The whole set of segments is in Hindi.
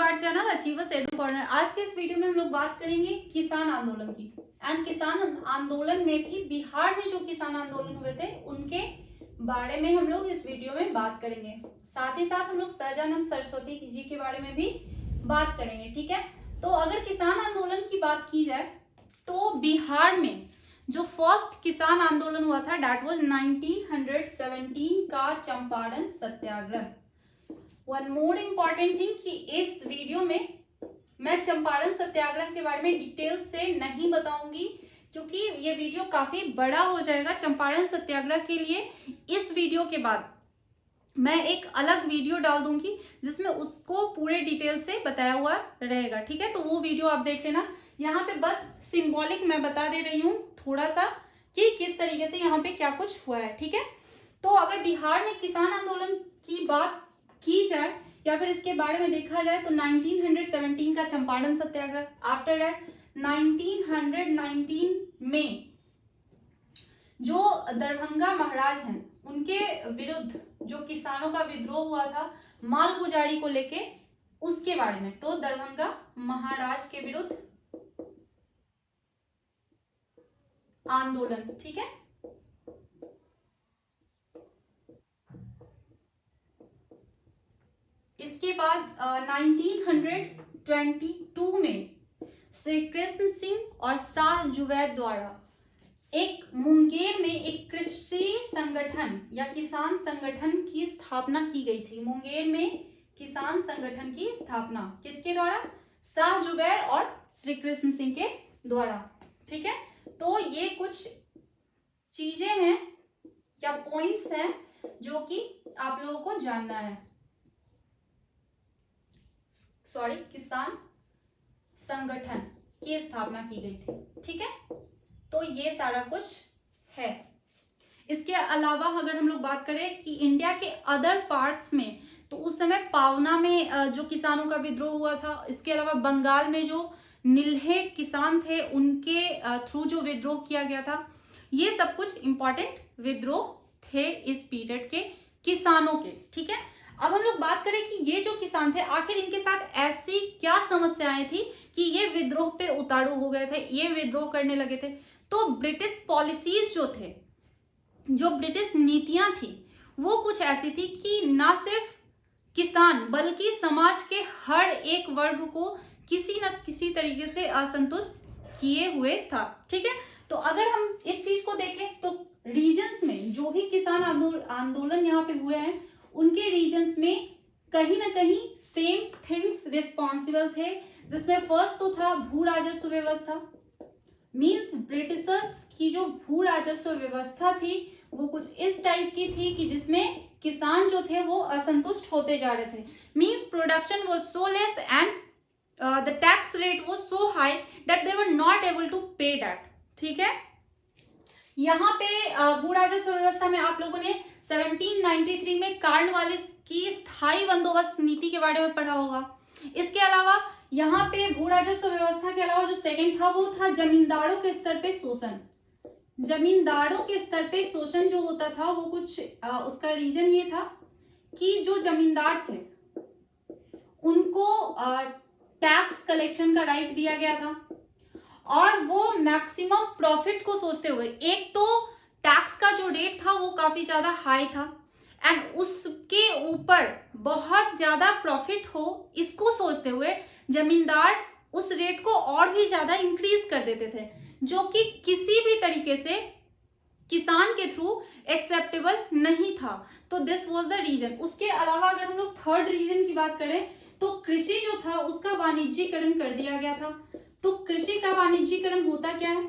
Our channel achievers edu corner. आज के इस वीडियो में हम लोग बात करेंगे किसान आंदोलन की। एंड किसान आंदोलन में भी बिहार में जो किसान आंदोलन हुए थे उनके बारे में हम लोग इस वीडियो में बात करेंगे। साथ ही साथ हम लोग सहजानंद सरस्वती जी के बारे में भी बात करेंगे। ठीक है, तो अगर किसान आंदोलन की बात की जाए तो बिहार में जो फर्स्ट किसान आंदोलन हुआ था दैट वाज 1917 का चंपारण सत्याग्रह। वन मोर इम्पॉर्टेंट थिंग कि इस वीडियो में मैं चंपारण सत्याग्रह के बारे में डिटेल से नहीं बताऊंगी क्योंकि ये वीडियो काफी बड़ा हो जाएगा। चंपारण सत्याग्रह के लिए इस वीडियो के बाद मैं एक अलग वीडियो डाल दूंगी जिसमें उसको पूरे डिटेल से बताया हुआ रहेगा। ठीक है, तो वो वीडियो आप देख लेना। यहाँ पे बस सिंबॉलिक मैं बता दे रही हूँ थोड़ा सा कि किस तरीके से यहाँ पे क्या कुछ हुआ है। ठीक है, तो अगर बिहार में किसान आंदोलन की बात की जाए या फिर इसके बारे में देखा जाए तो 1917 का चंपारण सत्याग्रह, आफ्टर दैट 1919 में जो दरभंगा महाराज हैं उनके विरुद्ध जो किसानों का विद्रोह हुआ था माल गुजारी को लेके, उसके बारे में। तो दरभंगा महाराज के विरुद्ध आंदोलन। ठीक है, इसके बाद 1922 में श्री कृष्ण सिंह और शाह जुवैद द्वारा एक मुंगेर में एक कृषि संगठन या किसान संगठन की स्थापना की गई थी। मुंगेर में किसान संगठन की स्थापना किसके द्वारा? शाह जुबैर और श्री कृष्ण सिंह के द्वारा। ठीक है, तो ये कुछ चीजें हैं या पॉइंट्स हैं जो कि आप लोगों को जानना है। किसान संगठन की स्थापना की गई थी। ठीक है, तो ये सारा कुछ है। इसके अलावा अगर हम लोग बात करें कि इंडिया के अदर पार्ट्स में, तो उस समय पावना में जो किसानों का विद्रोह हुआ था, इसके अलावा बंगाल में जो नील्हे किसान थे उनके थ्रू जो विद्रोह किया गया था, ये सब कुछ इंपॉर्टेंट विद्रोह थे इस पीरियड के किसानों के। ठीक है, अब हम लोग बात करें कि ये जो किसान थे आखिर इनके साथ ऐसी क्या समस्याएं थी कि ये विद्रोह पे उतारू हो गए थे, ये विद्रोह करने लगे थे। तो ब्रिटिश पॉलिसीज जो थे, जो ब्रिटिश नीतियां थी, वो कुछ ऐसी थी कि ना सिर्फ किसान बल्कि समाज के हर एक वर्ग को किसी न किसी तरीके से असंतुष्ट किए हुए था। ठीक है, तो अगर हम इस चीज को देखें तो रीजन्स में जो भी किसान आंदोलन यहाँ पे हुए हैं उनके रीजन्स में कहीं ना कहीं सेम थिंग्स रिस्पॉन्सिबल थे, जिसमें फर्स्ट तो था भू राजस्व व्यवस्था। मींस ब्रिटिशर्स की जो भू राजस्व व्यवस्था थी वो कुछ इस टाइप की थी कि जिसमें किसान जो थे वो असंतुष्ट होते जा रहे थे। Means production was so less and the tax rate was so high that they were not able to pay that. ठीक है, यहाँ पे भू राजस्व व्यवस्था में आप लोगों ने 1793 में कार्नवालिस की स्थायी बंदोबस्त नीति के बारे में पढ़ा होगा। इसके अलावा यहाँ पे भू राजस्व व्यवस्था के अलावा जो सेकंड था वो था जमींदारों के स्तर पे शोषण। जमींदारों के स्तर पे शोषण जो होता था वो कुछ उसका रीजन ये था कि जो जमींदार थे उनको टैक्स कलेक्शन का राइट दिया गया था और वो मैक्सिमम प्रॉफिट को सोचते हुए, एक तो टैक्स का जो रेट था वो काफी ज्यादा हाई था एंड उसके ऊपर बहुत ज्यादा प्रॉफिट हो, इसको सोचते हुए जमींदार उस रेट को और भी ज्यादा इंक्रीज कर देते थे, जो कि किसी भी तरीके से किसान के थ्रू एक्सेप्टेबल नहीं था। तो दिस वाज द रीजन। उसके अलावा अगर हम लोग थर्ड रीजन की बात करें तो कृषि जो था उसका वाणिज्यीकरण कर दिया गया था। तो कृषि का वाणिज्यीकरण होता क्या है?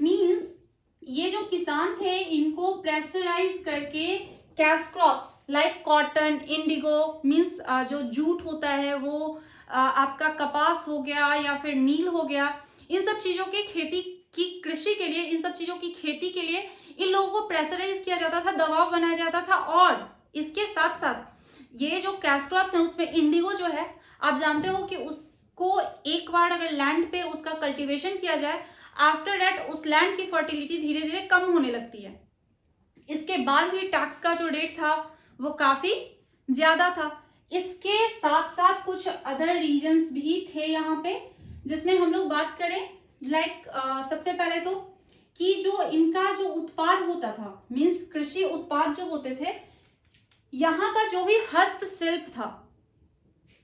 मींस ये जो किसान थे इनको प्रेशराइज करके cash crops like cotton, Indigo, means जो जूट होता है वो आपका कपास हो गया या फिर नील हो गया, इन सब चीजों की खेती की कृषि के लिए, इन सब चीजों की खेती के लिए इन लोगों को प्रेशराइज किया जाता था, दबाव बनाया जाता था। और इसके साथ साथ ये जो कैश क्रॉप्स है उसमें इंडिगो जो है, आप जानते हो कि उसको एक बार अगर लैंड पे उसका कल्टीवेशन किया जाए, आफ्टर दैट उस लैंड की फर्टिलिटी धीरे धीरे कम होने लगती है। इसके बाद भी टैक्स का जो रेट था वो काफी ज्यादा था। इसके साथ साथ कुछ अदर रीजन्स भी थे यहाँ पे, जिसमें हम लोग बात करें सबसे पहले तो कि जो इनका जो उत्पाद होता था, मीन्स कृषि उत्पाद जो होते थे, यहाँ का जो भी हस्तशिल्प था,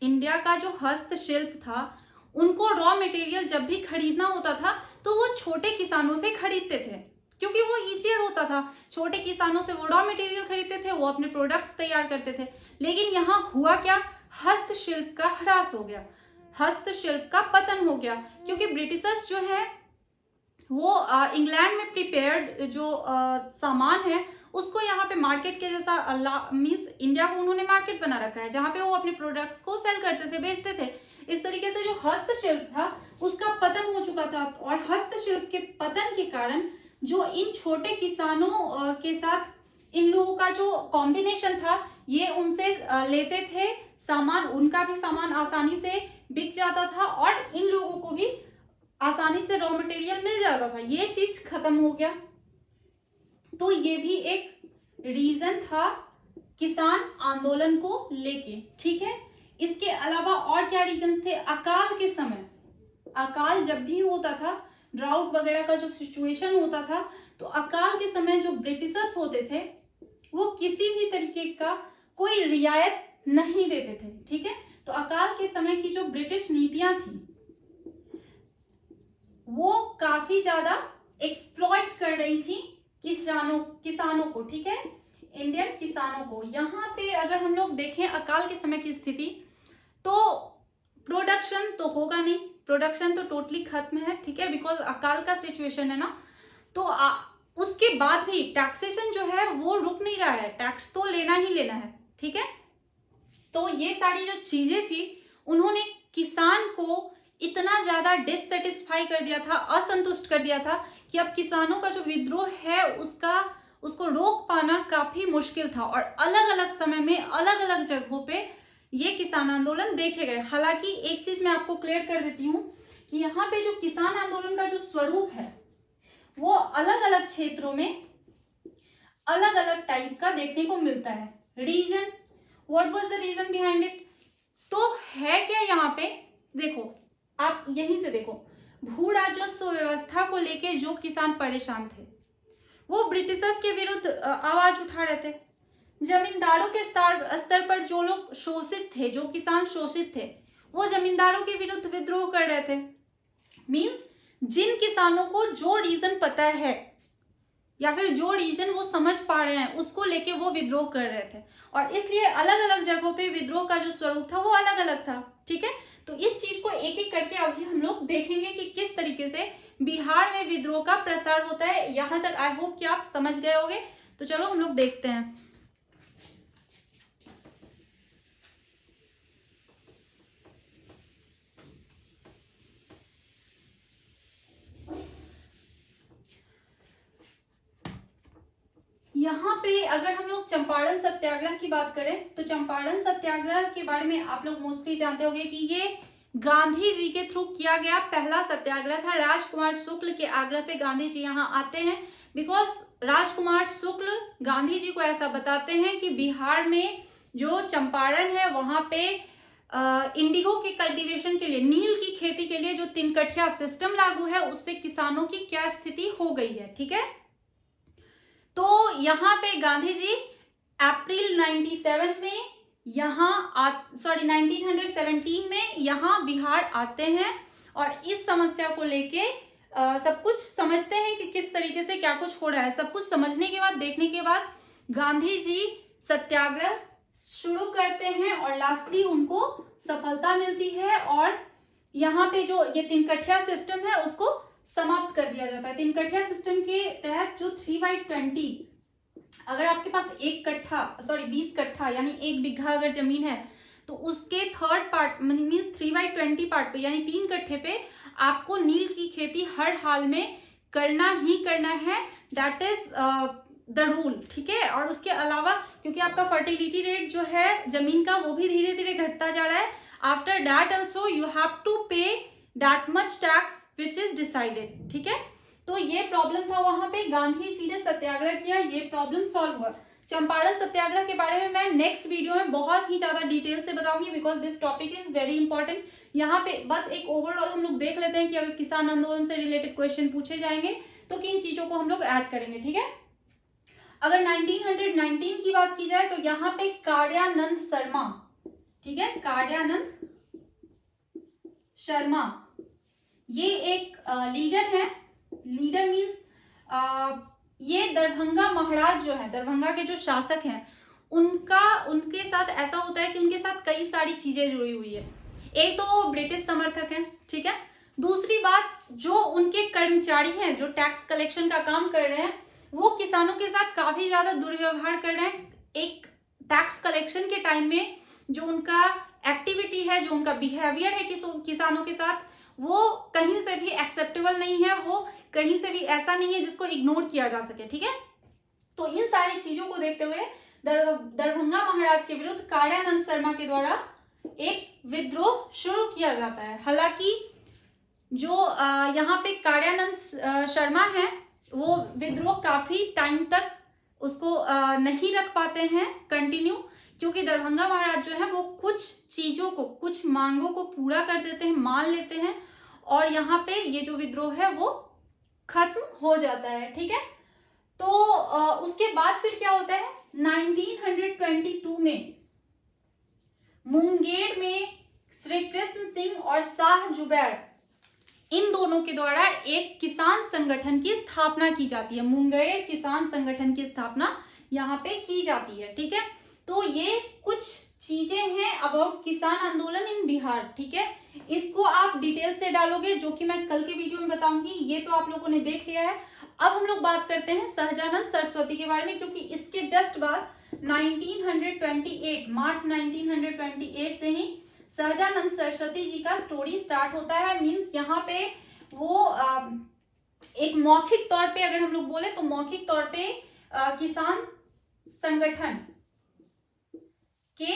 इंडिया का जो हस्तशिल्प था, उनको रॉ मटेरियल जब भी खरीदना होता था तो वो छोटे किसानों से खरीदते थे, क्योंकि वो इजियर होता था। छोटे किसानों से वो रॉ मटेरियल खरीदते थे, वो अपने प्रोडक्ट्स तैयार करते थे। लेकिन यहाँ हुआ क्या, हस्तशिल्प का ह्रास हो गया, हस्तशिल्प का पतन हो गया, क्योंकि ब्रिटिशर्स जो है वो इंग्लैंड में प्रिपेयर्ड जो सामान है उसको यहाँ पे मार्केट के जैसा मीन्स इंडिया को उन्होंने मार्केट बना रखा है, जहाँ पे वो अपने प्रोडक्ट्स को सेल करते थे, बेचते थे। इस तरीके से जो हस्तशिल्प था उसका पतन हो चुका था, और हस्तशिल्प के पतन के कारण जो इन छोटे किसानों के साथ इन लोगों का जो कॉम्बिनेशन था, ये उनसे लेते थे सामान, उनका भी सामान आसानी से बिक जाता था और इन लोगों को भी आसानी से रॉ मटेरियल मिल जाता था। ये चीज खत्म हो गया, तो ये भी एक रीजन था किसान आंदोलन को लेके, ठीक है। इसके अलावा और क्या रीजन थे, अकाल के समय, अकाल जब भी होता था, ड्राउट वगैरह का जो सिचुएशन होता था, तो अकाल के समय जो ब्रिटिशर्स होते थे वो किसी भी तरीके का कोई रियायत नहीं देते थे, ठीक है। तो अकाल के समय की जो ब्रिटिश नीतियां थी वो काफी ज्यादा एक्सप्लॉइट कर रही थी किसानों को, ठीक है, इंडियन किसानों को। यहाँ पे अगर हम लोग देखें अकाल के समय की स्थिति, तो प्रोडक्शन तो होगा नहीं, प्रोडक्शन तो टोटली खत्म है, ठीक है, बिकॉज अकाल का सिचुएशन है ना। तो उसके बाद भी टैक्सेशन जो है वो रुक नहीं रहा है, टैक्स तो लेना ही लेना है, ठीक है। तो ये सारी जो चीजें थी उन्होंने किसान को इतना ज्यादा डिससेटिस्फाई कर दिया था, असंतुष्ट कर दिया था कि अब किसानों का जो विद्रोह है उसको रोक पाना काफी मुश्किल था। और अलग अलग समय में अलग अलग जगहों पे ये किसान आंदोलन देखे गए। हालांकि एक चीज मैं आपको क्लियर कर देती हूँ कि यहाँ पे जो किसान आंदोलन का जो स्वरूप है वो अलग अलग क्षेत्रों में अलग अलग टाइप का देखने को मिलता है। Reason, what was the reason behind it, तो है क्या यहाँ पे, देखो आप यहीं से देखो, भू राजस्व व्यवस्था को लेके जो किसान परेशान थे वो ब्रिटिशर्स के विरुद्ध आवाज उठा रहे थे। जमींदारों के स्तर पर जो लोग शोषित थे, जो किसान शोषित थे, वो जमींदारों के विरुद्ध विद्रोह कर रहे थे। मींस जिन किसानों को जो रीजन पता है या फिर जो रीजन वो समझ पा रहे हैं उसको लेके वो विद्रोह कर रहे थे, और इसलिए अलग अलग जगहों पे विद्रोह का जो स्वरूप था वो अलग अलग था, ठीक है। तो इस चीज को एक एक करके अभी हम लोग देखेंगे कि किस तरीके से बिहार में विद्रोह का प्रसार होता है। यहां तक आई होप कि आप समझ गए होंगे। तो चलो हम लोग देखते हैं। यहाँ पे अगर हम लोग चंपारण सत्याग्रह की बात करें तो चंपारण सत्याग्रह के बारे में आप लोग मोस्टली जानते होंगे कि ये गांधी जी के थ्रू किया गया पहला सत्याग्रह था। राजकुमार शुक्ल के आग्रह पे गांधी जी यहाँ आते हैं, बिकॉज राजकुमार शुक्ल गांधी जी को ऐसा बताते हैं कि बिहार में जो चंपारण है वहां पे इंडिगो के कल्टीवेशन के लिए, नील की खेती के लिए जो 3 कठिया सिस्टम लागू है उससे किसानों की क्या स्थिति हो गई है, ठीक है। तो यहाँ पे गांधी जी अप्रैल 1917 में यहाँ बिहार आते हैं और इस समस्या को लेके सब कुछ समझते हैं कि किस तरीके से क्या कुछ हो रहा है। सब कुछ समझने के बाद, देखने के बाद गांधी जी सत्याग्रह शुरू करते हैं और लास्टली उनको सफलता मिलती है और यहाँ पे जो ये 3 कठिया सिस्टम है उसको समाप्त कर दिया जाता है। 3 कठिया सिस्टम के तहत जो 3/20, अगर आपके पास 20 कट्ठा यानी 1 बिघा अगर जमीन है तो उसके 3rd पार्ट मीन्स 3/20 पार्ट पे यानी 3 कट्ठे पे आपको नील की खेती हर हाल में करना ही करना है। दैट इज द रूल, ठीक है। और उसके अलावा क्योंकि आपका फर्टिलिटी रेट जो है जमीन का वो भी धीरे धीरे घटता जा रहा है, after that also you have to pay that much tax which is decided, ठीक है। तो ये प्रॉब्लम था वहां पे, गांधी जी ने सत्याग्रह किया, ये प्रॉब्लम सॉल्व हुआ। चंपारण सत्याग्रह के बारे में मैं नेक्स्ट वीडियो में बहुत ही ज्यादा डिटेल से बताऊंगी, because this topic is very important. यहाँ पे बस एक ओवरऑल हम लोग देख लेते हैं कि अगर किसान आंदोलन से रिलेटेड क्वेश्चन पूछे जाएंगे तो किन चीजों को हम लोग ऐड करेंगे, ठीक है। अगर 1919 की बात की जाए तो यहाँ पे कार्यानंद शर्मा, ठीक है, कार्यानंद शर्मा ये एक लीडर है। लीडर मीन्स ये दरभंगा महाराज जो है, दरभंगा के जो शासक हैं, उनके साथ ऐसा होता है कि उनके साथ कई सारी चीजें जुड़ी हुई है। एक तो वो ब्रिटिश समर्थक हैं, ठीक है। दूसरी बात, जो उनके कर्मचारी हैं जो टैक्स कलेक्शन का काम कर रहे हैं, वो किसानों के साथ काफी ज्यादा दुर्व्यवहार कर रहे हैं। एक टैक्स कलेक्शन के टाइम में जो उनका एक्टिविटी है, जो उनका बिहेवियर है किसानों के साथ, वो कहीं से भी एक्सेप्टेबल नहीं है, वो कहीं से भी ऐसा नहीं है जिसको इग्नोर किया जा सके, ठीक है। तो इन सारी चीजों को देखते हुए दरभंगा महाराज के विरुद्ध कार्यानंद शर्मा के द्वारा एक विद्रोह शुरू किया जाता है। हालांकि जो यहाँ पे कार्यानंद शर्मा है, वो विद्रोह काफी टाइम तक उसको नहीं रख पाते हैं कंटिन्यू, क्योंकि दरभंगा महाराज जो है वो कुछ चीजों को, कुछ मांगों को पूरा कर देते हैं, मान लेते हैं, और यहाँ पे ये जो विद्रोह है वो खत्म हो जाता है, ठीक है। तो उसके बाद फिर क्या होता है, 1922 में मुंगेर में श्री कृष्ण सिंह और शाह जुबैर, इन दोनों के द्वारा एक किसान संगठन की स्थापना की जाती है। मुंगेर किसान संगठन की स्थापना यहाँ पे की जाती है, ठीक है। तो ये कुछ चीजें हैं अबाउट किसान आंदोलन इन बिहार, ठीक है। इसको आप डिटेल से डालोगे, जो कि मैं कल के वीडियो में बताऊंगी। ये तो आप लोगों ने देख लिया है। अब हम लोग बात करते हैं सहजानंद सरस्वती के बारे में, क्योंकि इसके जस्ट बाद 1928 मार्च 1928 से ही सहजानंद सरस्वती जी का स्टोरी स्टार्ट होता है। मींस यहाँ पे वो एक मौखिक तौर पे, अगर हम लोग बोले तो मौखिक तौर पे किसान संगठन के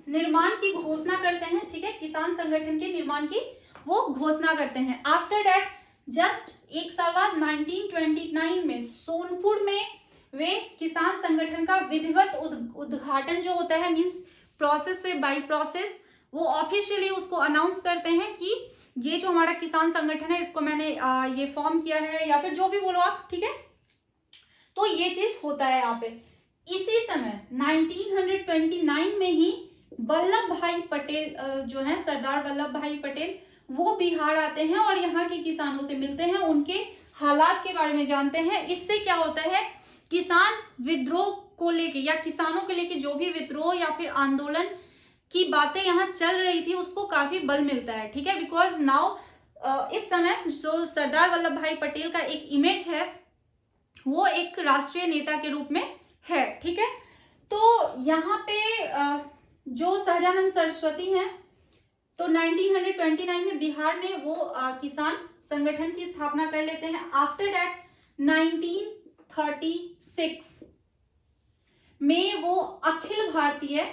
निर्माण की घोषणा करते हैं, ठीक है। किसान संगठन के निर्माण की वो घोषणा करते हैं। आफ्टर दैट जस्ट एक साल बाद 1929 में सोनपुर में वे किसान संगठन का विधिवत उद्घाटन जो होता है, मींस प्रोसेस से बाय प्रोसेस, वो ऑफिशियली उसको अनाउंस करते हैं कि ये जो हमारा किसान संगठन है, इसको मैंने ये फॉर्म किया है, या फिर जो भी बोलो आप, ठीक है। तो ये चीज होता है यहाँ पे। इसी समय 1929 में ही वल्लभ भाई पटेल जो है, सरदार वल्लभ भाई पटेल, वो बिहार आते हैं और यहाँ के किसानों से मिलते हैं, उनके हालात के बारे में जानते हैं। इससे क्या होता है, किसान विद्रोह को लेके या किसानों के लेके जो भी विद्रोह या फिर आंदोलन की बातें यहाँ चल रही थी, उसको काफी बल मिलता है, ठीक है। बिकॉज नाउ इस समय जो सरदार वल्लभ भाई पटेल का एक इमेज है, वो एक राष्ट्रीय नेता के रूप में है, ठीक है। तो यहाँ पे जो सहजानंद सरस्वती हैं, तो 1929 में बिहार में वो किसान संगठन की स्थापना कर लेते हैं। आफ्टर दैट 1936 में वो अखिल भारतीय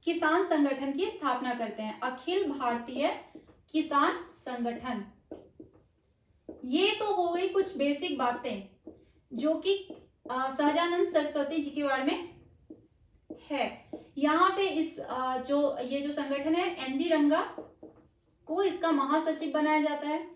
किसान संगठन की स्थापना करते हैं। अखिल भारतीय किसान संगठन, ये तो हो गई कुछ बेसिक बातें जो कि सहजानंद सरस्वती जी के बारे में है। यहाँ पे इस ये जो संगठन है, एनजी रंगा को इसका महासचिव बनाया जाता है।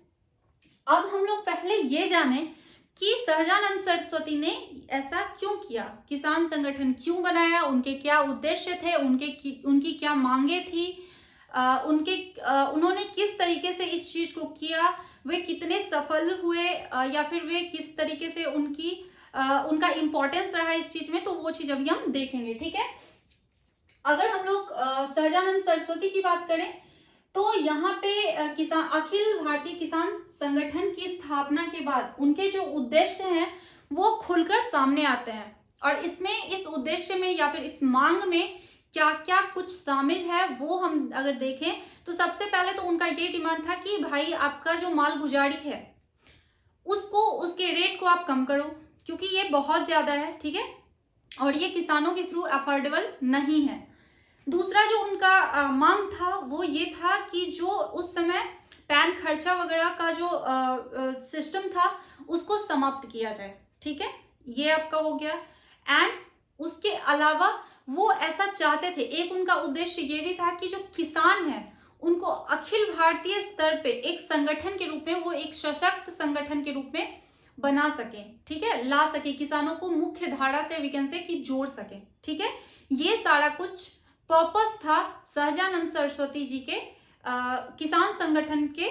अब हम लोग पहले ये जाने कि सहजानंद सरस्वती ने ऐसा क्यों किया, किसान संगठन क्यों बनाया, उनके क्या उद्देश्य थे, उनकी क्या मांगे थी, उन्होंने किस तरीके से इस चीज को किया, वे कितने सफल हुए, या फिर वे किस तरीके से उनका इंपॉर्टेंस रहा इस चीज में। तो वो चीज अभी हम देखेंगे, ठीक है। अगर हम लोग सहजानंद सरस्वती की बात करें तो यहाँ पे अखिल भारतीय किसान संगठन की स्थापना के बाद उनके जो उद्देश्य हैं वो खुलकर सामने आते हैं, और इस उद्देश्य में या फिर इस मांग में क्या क्या कुछ शामिल है वो हम अगर देखें तो सबसे पहले तो उनका ये डिमांड था कि भाई आपका जो माल गुजारी है उसके रेट को आप कम करो, क्योंकि ये बहुत ज्यादा है, ठीक है, और ये किसानों के थ्रू अफोर्डेबल नहीं है। दूसरा जो उनका मांग था वो ये था कि जो उस समय पैन खर्चा वगैरह का जो सिस्टम था उसको समाप्त किया जाए, ठीक है। ये आपका हो गया। एंड उसके अलावा वो ऐसा चाहते थे, एक उनका उद्देश्य ये भी था कि जो किसान है उनको अखिल भारतीय स्तर पे एक संगठन के रूप में, वो एक सशक्त संगठन के रूप में बना सके, ठीक है, ला सके, किसानों को मुख्य धारा से वी कैन से कि जोड़ सके, ठीक है। ये सारा कुछ पर्पस था सहजानंद सरस्वती जी के किसान संगठन के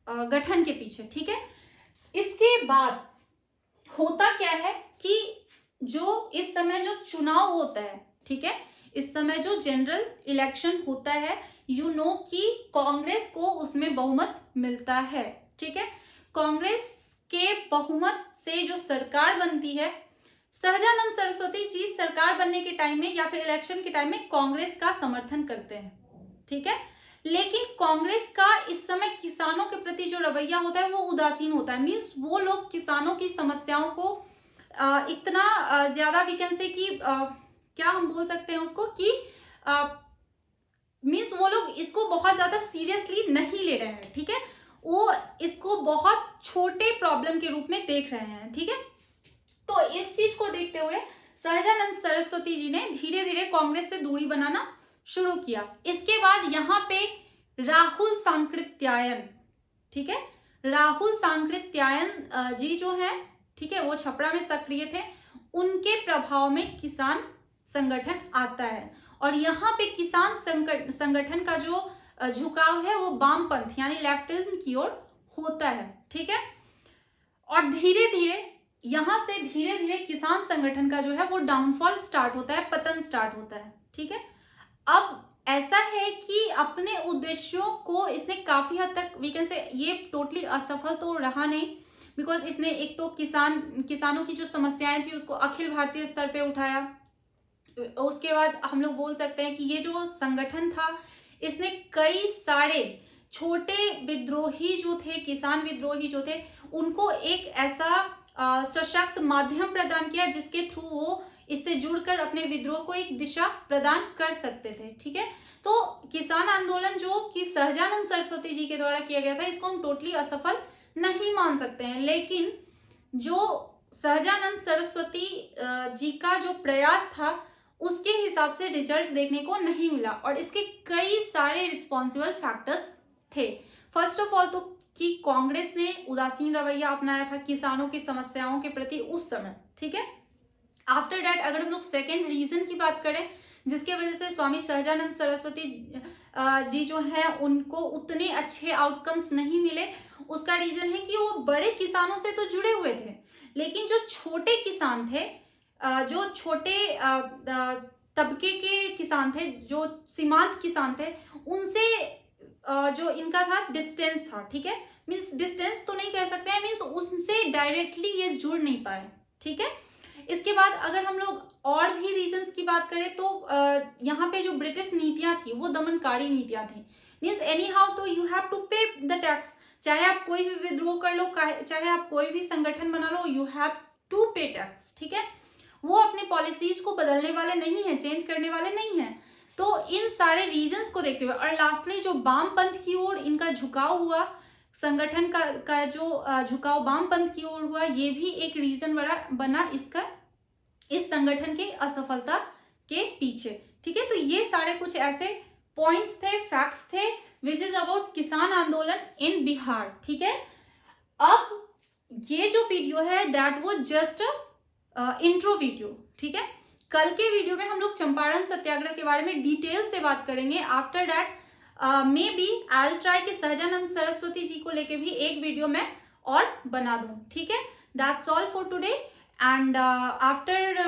गठन के पीछे, ठीक है। इसके बाद होता क्या है कि जो इस समय जो चुनाव होता है, ठीक है, इस समय जो जनरल इलेक्शन होता है, यू नो कि कांग्रेस को उसमें बहुमत मिलता है, ठीक है। कांग्रेस के बहुमत से जो सरकार बनती है, सहजानंद सरस्वती जी सरकार बनने के टाइम में या फिर इलेक्शन के टाइम में कांग्रेस का समर्थन करते हैं, ठीक है। लेकिन कांग्रेस का इस समय किसानों के प्रति जो रवैया होता है वो उदासीन होता है। मीन्स वो लोग किसानों की समस्याओं को इतना ज्यादा वी कैन से कि क्या हम बोल सकते हैं उसको कि मीन्स वो लोग इसको बहुत ज्यादा सीरियसली नहीं ले रहे हैं, ठीक है। वो इसको बहुत छोटे प्रॉब्लम के रूप में देख रहे हैं, ठीक है। तो इस चीज को देखते हुए सहजानंद सरस्वती जी ने धीरे धीरे कांग्रेस से दूरी बनाना शुरू किया। इसके बाद यहाँ पे राहुल सांकृत्यायन, ठीक है, राहुल सांकृत्यायन जी जो है, ठीक है, वो छपरा में सक्रिय थे। उनके प्रभाव में किसान संगठन आता है और यहाँ पे किसान संगठन का जो झुकाव है वो वामपंथ यानी लेफ्टिज्म की ओर होता है, ठीक है। और धीरे धीरे यहां से धीरे धीरे किसान संगठन का जो है वो डाउनफॉल स्टार्ट होता है, पतन स्टार्ट होता है, ठीक है। अब ऐसा है कि अपने उद्देश्यों को इसने काफी हद तक वी कैन से, ये टोटली असफल तो रहा नहीं, बिकॉज इसने एक तो किसानों की जो समस्याएं थी उसको अखिल भारतीय स्तर पे उठाया। उसके बाद हम लोग बोल सकते हैं कि ये जो संगठन था इसने कई सारे छोटे विद्रोही जो थे, किसान विद्रोही जो थे, उनको एक ऐसा सशक्त माध्यम प्रदान किया जिसके थ्रू वो इससे जुड़कर अपने विद्रोह को एक दिशा प्रदान कर सकते थे, ठीक है। तो किसान आंदोलन जो कि सहजानंद सरस्वती जी के द्वारा किया गया था, इसको हम टोटली असफल नहीं मान सकते हैं, लेकिन जो सहजानंद सरस्वती जी का जो प्रयास था उसके हिसाब से रिजल्ट देखने को नहीं मिला और इसके कई सारे रिस्पॉन्सिबल फैक्टर्स थे। फर्स्ट ऑफ ऑल तो कि कांग्रेस ने उदासीन रवैया अपनाया था किसानों की समस्याओं के प्रति उस समय, ठीक है। आफ्टर दैट अगर हम लोग सेकेंड रीजन की बात करें जिसके वजह से स्वामी सहजानंद सरस्वती जी जो है उनको उतने अच्छे आउटकम्स नहीं मिले, उसका रीजन है कि वो बड़े किसानों से तो जुड़े हुए थे, लेकिन जो छोटे किसान थे, जो छोटे तबके के किसान थे, जो सीमांत किसान थे, उनसे जो इनका था डिस्टेंस था, ठीक है। मीन्स डिस्टेंस तो नहीं कह सकते हैं, मीन्स उनसे डायरेक्टली ये जुड़ नहीं पाए, ठीक है। इसके बाद अगर हम लोग और भी रीजंस की बात करें तो यहाँ पे जो ब्रिटिश नीतियां थी वो दमनकारी नीतियां थी। मीन्स एनी हाउ तो यू हैव टू पे द टैक्स, चाहे आप कोई भी विद्रोह कर लो, चाहे आप कोई भी संगठन बना लो, यू हैव टू पे टैक्स, ठीक है। वो अपनी पॉलिसीज को बदलने वाले नहीं है, चेंज करने वाले नहीं है। तो इन सारे रीजंस को देखते हुए और लास्टली जो वामपंथ की ओर इनका झुकाव हुआ, संगठन का जो झुकाव वामपंथ की ओर हुआ, ये भी एक रीजन बना इसका, इस संगठन की असफलता के पीछे, ठीक है। तो ये सारे कुछ ऐसे पॉइंट्स थे, फैक्ट्स थे विच इज अबाउट किसान आंदोलन इन बिहार, ठीक है। अब ये जो वीडियो है that was just intro video, ठीक है। कल के वीडियो में हम लोग चंपारण सत्याग्रह के बारे में डिटेल से बात करेंगे। After that may be I will try कि सहजानंद सरस्वती जी को लेके भी एक वीडियो मैं और बना दूं, ठीक है। That's all for today and after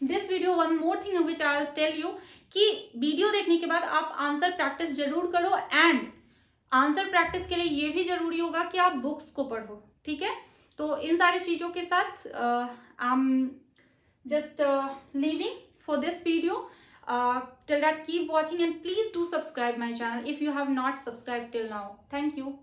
this video one more thing which I will tell you कि वीडियो देखने के बाद आप आंसर प्रैक्टिस जरूर करो एंड आंसर प्रैक्टिस के लिए ये भी जरूरी होगा कि आप बुक्स को पढ़ो, ठीक है। तो इन सारी चीजों के साथ I am just leaving for this video. Till that, keep watching and please do subscribe my channel if you have not subscribed till now. Thank you.